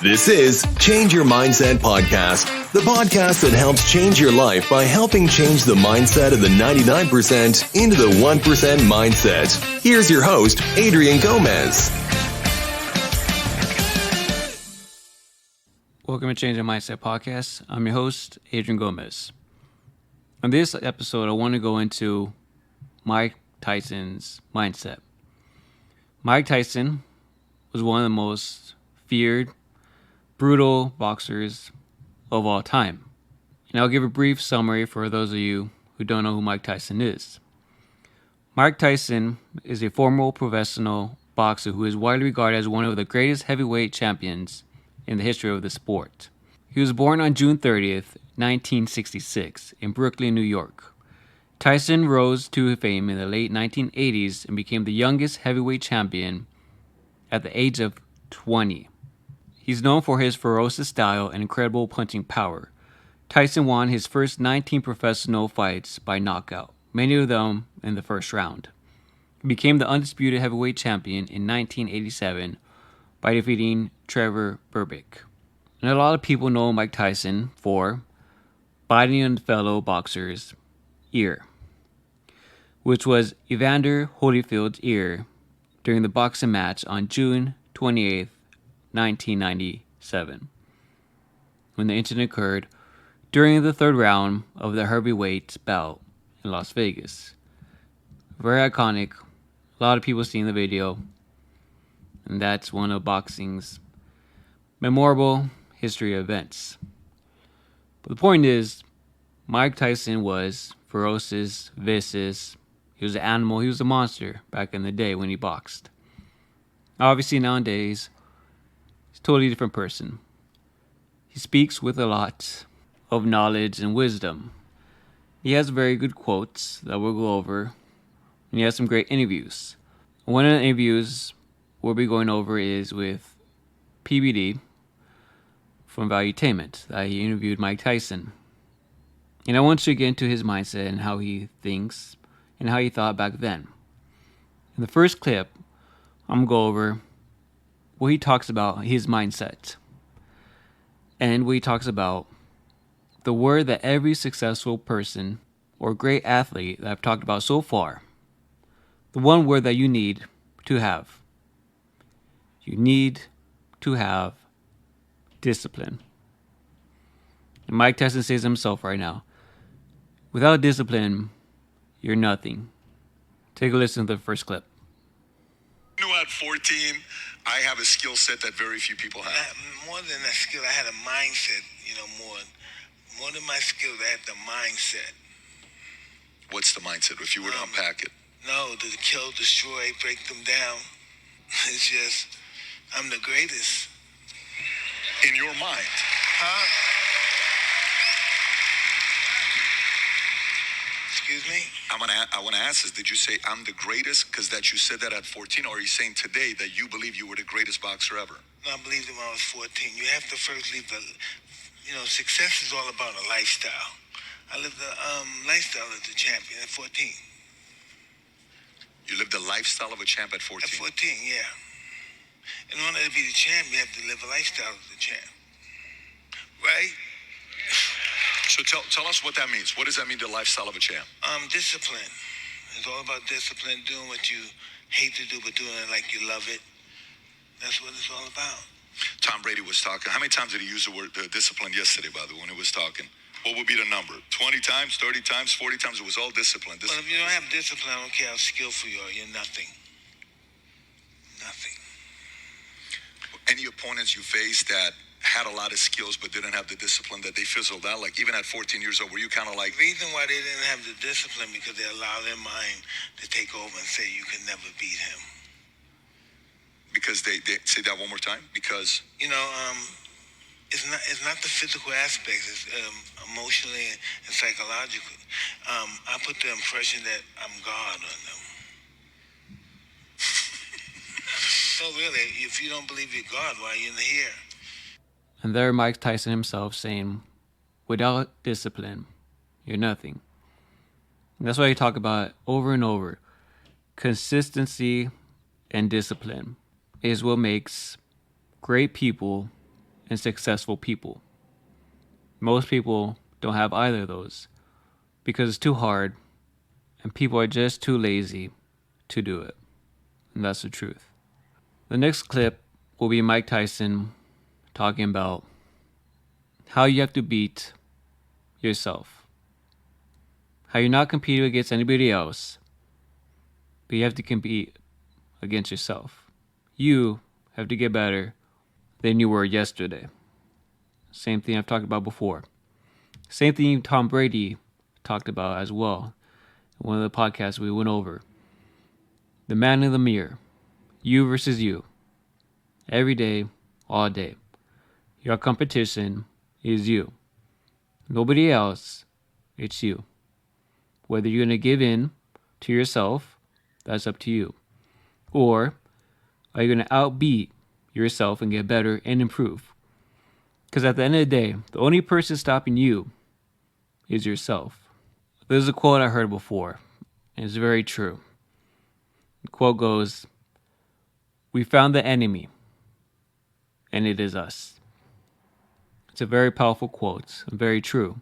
This is Change Your Mindset Podcast, the podcast that helps change your life by helping change the mindset of the 99% into the 1% mindset. Here's your host, Adrian Gomez. Welcome to Change Your Mindset Podcast. I'm your host, Adrian Gomez. On this episode, I want to go into Mike Tyson's mindset. Mike Tyson was one of the most feared, brutal boxers of all time. And I'll give a brief summary for those of you who don't know who Mike Tyson is. Mike Tyson is a former professional boxer who is widely regarded as one of the greatest heavyweight champions in the history of the sport. He was born on June 30th, 1966 in Brooklyn, New York. Tyson rose to fame in the late 1980s and became the youngest heavyweight champion at the age of 20. He's known for his ferocious style and incredible punching power. Tyson won his first 19 professional fights by knockout, many of them in the first round. He became the undisputed heavyweight champion in 1987 by defeating Trevor Berbick. And a lot of people know Mike Tyson for biting a fellow boxer's ear, which was Evander Holyfield's ear during the boxing match on June 28th, 1997, when the incident occurred during the third round of the heavyweight bout in Las Vegas. Very iconic. A lot of people seen the video, and that's one of boxing's memorable history events. But the point is, Mike Tyson was ferocious, vicious. He was an animal. He was a monster back in the day when he boxed. Obviously, nowadays, he's a totally different person. He speaks with a lot of knowledge and wisdom. He has very good quotes that we'll go over, and he has some great interviews. One of the interviews we'll be going over is with PBD from Valuetainment, that he interviewed Mike Tyson. And I want you to get into his mindset and how he thinks and how he thought back then. In the first clip, I'm going to go over what he talks about his mindset. And what he talks about the word that every successful person or great athlete that I've talked about so far, the one word that you need to have. You need to have discipline. And Mike Tyson says himself right now, without discipline, you're nothing. Take a listen to the first clip. You know, at 14, I have a skill set that very few people have. More than a skill, I had a mindset, more than my skills, I had the mindset. What's the mindset, if you were to unpack it? No, to kill, destroy, break them down. It's just, I'm the greatest. In your mind? Huh? Excuse me? I want to ask this. Did you say I'm the greatest because that you said that at 14, or are you saying today that you believe you were the greatest boxer ever? No, I believed it when I was 14. You have to first leave success is all about a lifestyle. I lived the lifestyle of the champion at 14. You lived the lifestyle of a champ at 14? At 14, yeah. In order to be the champ, you have to live a lifestyle of the champ. Right? So tell us what that means. What does that mean, the lifestyle of a champ? Discipline. It's all about discipline, doing what you hate to do, but doing it like you love it. That's what it's all about. Tom Brady was talking. How many times did he use the word discipline yesterday, by the way, when he was talking? What would be the number? 20 times, 30 times, 40 times? It was all discipline. But if you don't have discipline, I don't care how skillful you are, you're nothing. Nothing. Any opponents you faced that had a lot of skills but didn't have the discipline, that they fizzled out? Like, even at 14 years old, were you kind of like... The reason why they didn't have the discipline, because they allow their mind to take over and say you can never beat him. Because they say that one more time? Because... It's not the physical aspects. It's emotionally and psychologically. I put the impression that I'm God on them. No, really. If you don't believe you're God, why are you in here? And there Mike Tyson himself saying, without discipline, you're nothing. And that's why I talk about it over and over. Consistency and discipline is what makes great people and successful people. Most people don't have either of those because it's too hard and people are just too lazy to do it. And that's the truth. The next clip will be Mike Tyson talking about how you have to beat yourself. How you're not competing against anybody else, but you have to compete against yourself. You have to get better than you were yesterday. Same thing I've talked about before. Same thing Tom Brady talked about as well in one of the podcasts we went over. The man in the mirror. You versus you. Every day, all day. Your competition is you. Nobody else, it's you. Whether you're going to give in to yourself, that's up to you. Or are you going to outbeat yourself and get better and improve? Because at the end of the day, the only person stopping you is yourself. There's a quote I heard before, and it's very true. The quote goes, "We found the enemy, and it is us." It's a very powerful quote, and very true.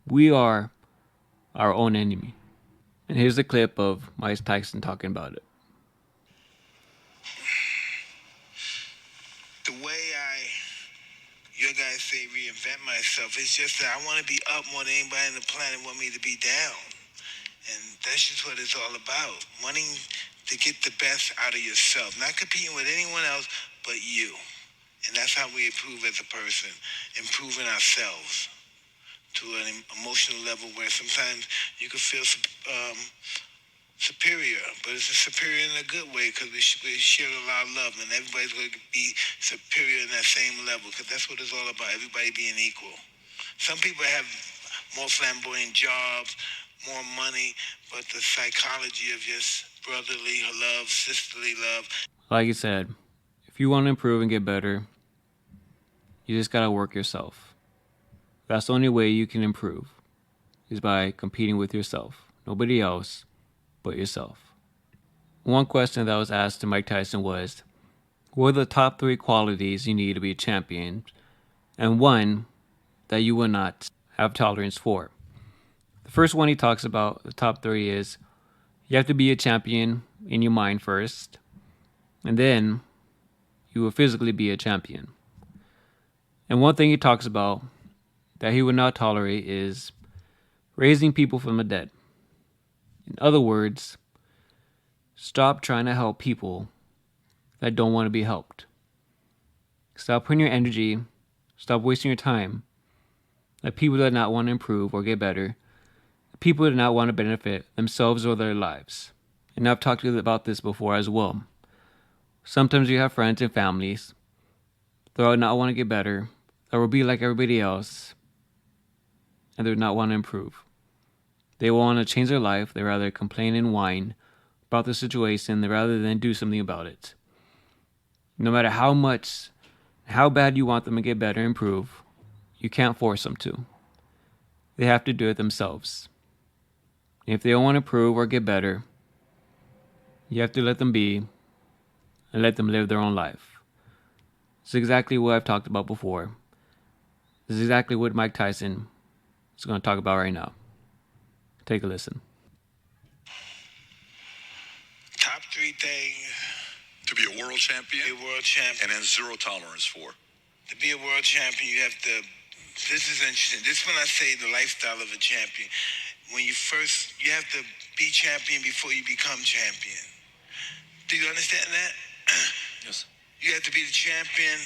We are our own enemy. And here's a clip of Mike Tyson talking about it. The way your guys say reinvent myself, it's just that I want to be up more than anybody on the planet want me to be down. And that's just what it's all about. Wanting to get the best out of yourself. Not competing with anyone else but you. And that's how we improve as a person. Improving ourselves to an emotional level where sometimes you can feel superior, but it's a superior in a good way because we share a lot of love, and everybody's going to be superior in that same level because that's what it's all about, everybody being equal. Some people have more flamboyant jobs, more money, but the psychology of just brotherly love, sisterly love. Like you said, if you want to improve and get better, you just got to work yourself. That's the only way you can improve, is by competing with yourself. Nobody else but yourself. One question that was asked to Mike Tyson was, what are the top 3 qualities you need to be a champion, and one that you will not have tolerance for? The first one he talks about, the top 3, is you have to be a champion in your mind first, and then you will physically be a champion. And one thing he talks about that he would not tolerate is raising people from the dead. In other words, stop trying to help people that don't want to be helped. Stop putting your energy, stop wasting your time on people that not want to improve or get better, people that not want to benefit themselves or their lives. And I've talked to you about this before as well. Sometimes you have friends and families that will not want to get better, that will be like everybody else, and they do not want to improve. They want to change their life. They rather complain and whine about the situation rather than do something about it. No matter how bad you want them to get better and improve, you can't force them to. They have to do it themselves. If they don't want to improve or get better, you have to let them be and let them live their own life. It's exactly what I've talked about before. This is exactly what Mike Tyson is going to talk about right now. Take a listen. Top 3 things. To be a world champion. Be a world champion. And then zero tolerance for. To be a world champion, you have to. This is interesting. This is when I say the lifestyle of a champion. When you have to be champion before you become champion. Do you understand that? Yes. You have to be the champion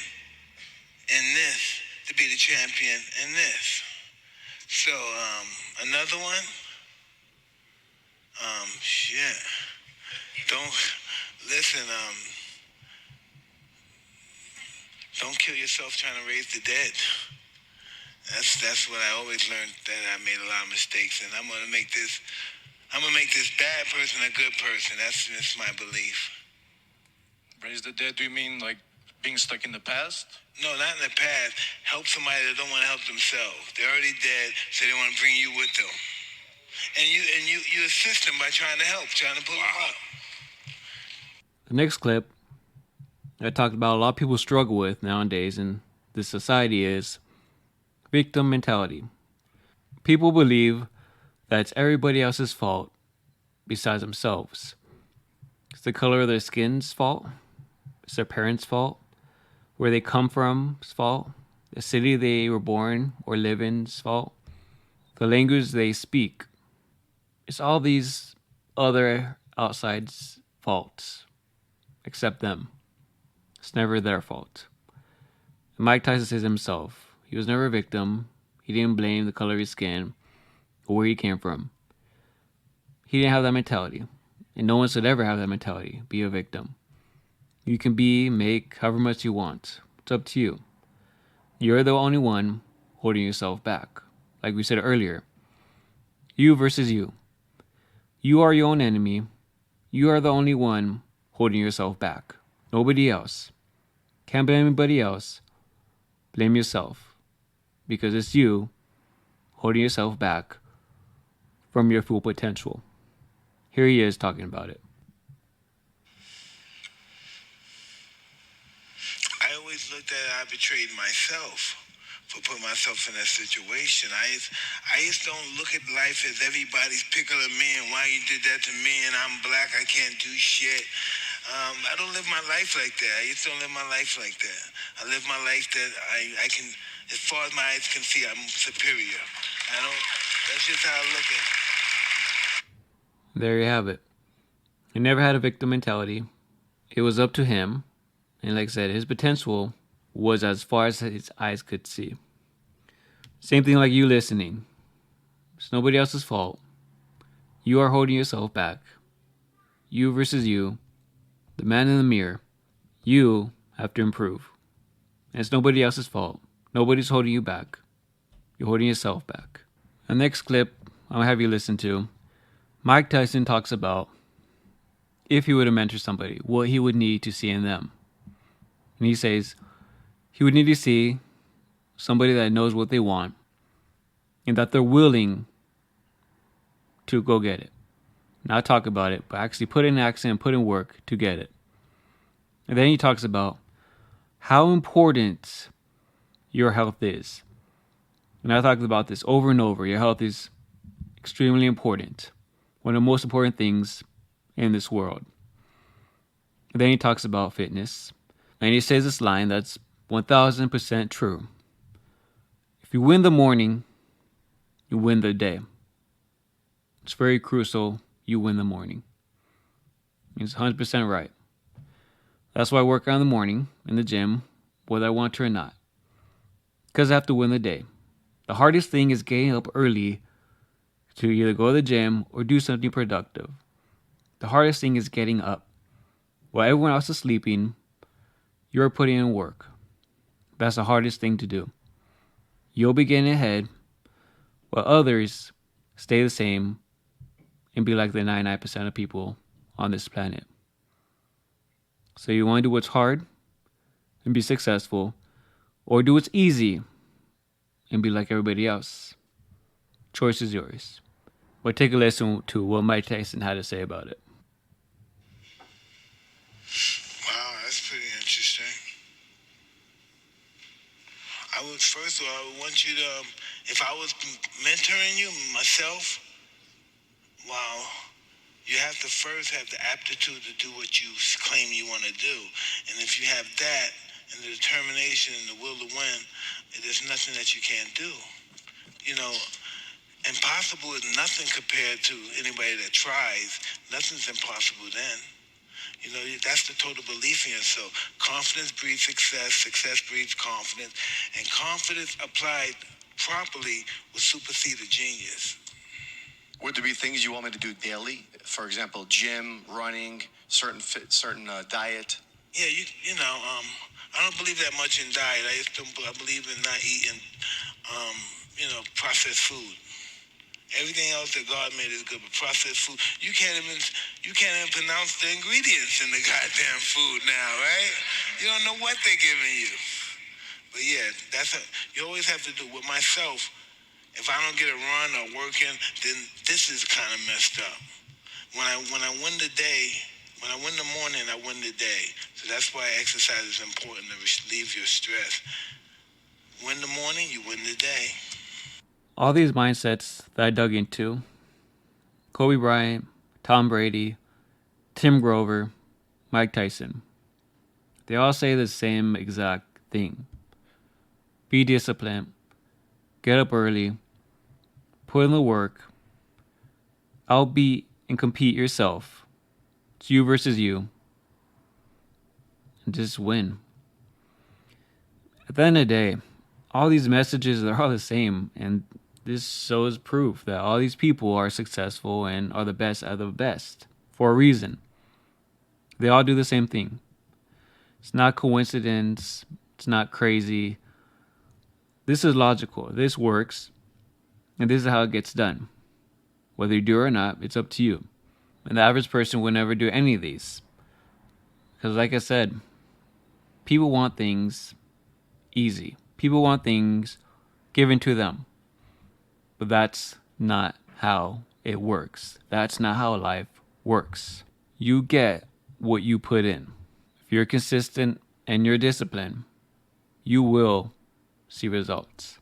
in this to be the champion in this. So, another one. Don't kill yourself trying to raise the dead. That's what I always learned, that I made a lot of mistakes, and I'm gonna make this bad person a good person. That's my belief. Raise the dead, do you mean like being stuck in the past? No, not in the past. Help somebody that don't want to help themselves. They're already dead, so they want to bring you with them. And you assist them by trying to help, trying to pull them up. The next clip I talked about a lot of people struggle with nowadays, and this society is victim mentality. People believe that it's everybody else's fault besides themselves. It's the color of their skin's fault. It's their parents' fault. Where they come from's fault. The city they were born or live in's fault. The language they speak. It's all these other outside's faults, except them. It's never their fault. And Mike Tyson says himself, he was never a victim. He didn't blame the color of his skin or where he came from. He didn't have that mentality. And no one should ever have that mentality, be a victim. You can make however much you want. It's up to you. You're the only one holding yourself back. Like we said earlier, you versus you. You are your own enemy. You are the only one holding yourself back. Nobody else. Can't blame anybody else. Blame yourself. Because it's you holding yourself back from your full potential. Here he is talking about it. I always looked at it, I betrayed myself for putting myself in that situation. I just don't look at life as everybody's picking on me and why you did that to me and I'm black, I can't do shit. I don't live my life like that. I just don't live my life like that. I live my life that I can, as far as my eyes can see, I'm superior. That's just how I look at it. There you have it. He never had a victim mentality. It was up to him. And like I said, his potential was as far as his eyes could see. Same thing like you listening. It's nobody else's fault. You are holding yourself back. You versus you. The man in the mirror. You have to improve. And it's nobody else's fault. Nobody's holding you back. You're holding yourself back. The next clip I'll have you listen to, Mike Tyson talks about if he were to mentor somebody, what he would need to see in them. And he says he would need to see somebody that knows what they want and that they're willing to go get it. Not talk about it, but actually put in action and put in work to get it. And then he talks about how important your health is. And I talked about this over and over. Your health is extremely important. One of the most important things in this world. And then he talks about fitness. And he says this line that's 1000% true. If you win the morning, you win the day. It's very crucial you win the morning. He's 100% right. That's why I work out in the morning in the gym, whether I want to or not. Because I have to win the day. The hardest thing is getting up early to either go to the gym or do something productive. The hardest thing is getting up. While everyone else is sleeping, you're putting in work. That's the hardest thing to do. You'll be getting ahead while others stay the same and be like the 99% of people on this planet. So you want to do what's hard and be successful, or do what's easy and be like everybody else. Choice is yours. But take a listen to what Mike Tyson had to say about it. Wow, that's pretty interesting. First of all, I would want you to, if I was mentoring you myself, wow, you have to first have the aptitude to do what you claim you want to do. And if you have that and the determination and the will to win, there's nothing that you can't do. You know, impossible is nothing compared to anybody that tries. Nothing's impossible then. You know, that's the total belief in yourself. Confidence breeds success. Success breeds confidence. And confidence applied properly will supersede a genius. Would there be things you want me to do daily? For example, gym, running, certain diet? Yeah, you know, I don't believe that much in diet. I believe in not eating, processed food. Everything else that God made is good, but processed food, you can't even pronounce the ingredients in the goddamn food now, right? You don't know what they're giving you. But yeah, you always have to do with myself. If I don't get a run or working, then this is kind of messed up. When I win the day, when I win the morning, I win the day. So that's why exercise is important to relieve your stress. Win the morning, you win the day. All these mindsets that I dug into, Kobe Bryant, Tom Brady, Tim Grover, Mike Tyson, they all say the same exact thing. Be disciplined, get up early, put in the work, outbeat and compete yourself. It's you versus you. And just win. At the end of the day, all these messages are all the same, and this shows proof that all these people are successful and are the best out of the best for a reason. They all do the same thing. It's not coincidence. It's not crazy. This is logical. This works. And this is how it gets done. Whether you do it or not, it's up to you. And the average person would never do any of these. Because like I said, people want things easy. People want things given to them. But that's not how it works. That's not how life works. You get what you put in. If you're consistent and you're disciplined, you will see results.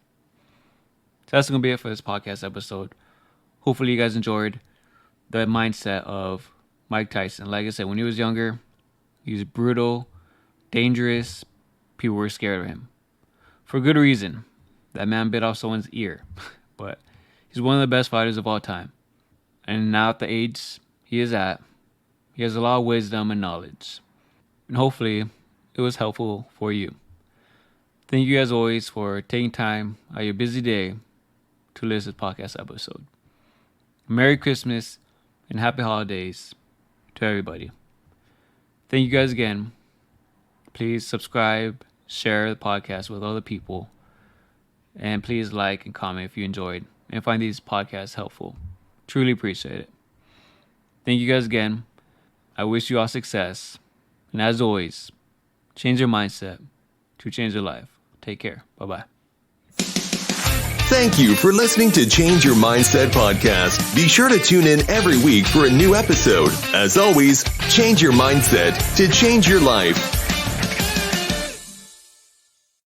So that's going to be it for this podcast episode. Hopefully you guys enjoyed the mindset of Mike Tyson. Like I said, when he was younger, he was brutal, dangerous. People were scared of him. For good reason. That man bit off someone's ear. But he's one of the best fighters of all time. And now at the age he is at, he has a lot of wisdom and knowledge. And hopefully it was helpful for you. Thank you as always for taking time out of your busy day to listen to this podcast episode. Merry Christmas and happy holidays to everybody. Thank you guys again. Please subscribe, share the podcast with other people, and please like and comment if you enjoyed and find these podcasts helpful. Truly appreciate it. Thank you guys again. I wish you all success. And as always, change your mindset to change your life. Take care. Bye-bye. Thank you for listening to Change Your Mindset podcast. Be sure to tune in every week for a new episode. As always, change your mindset to change your life.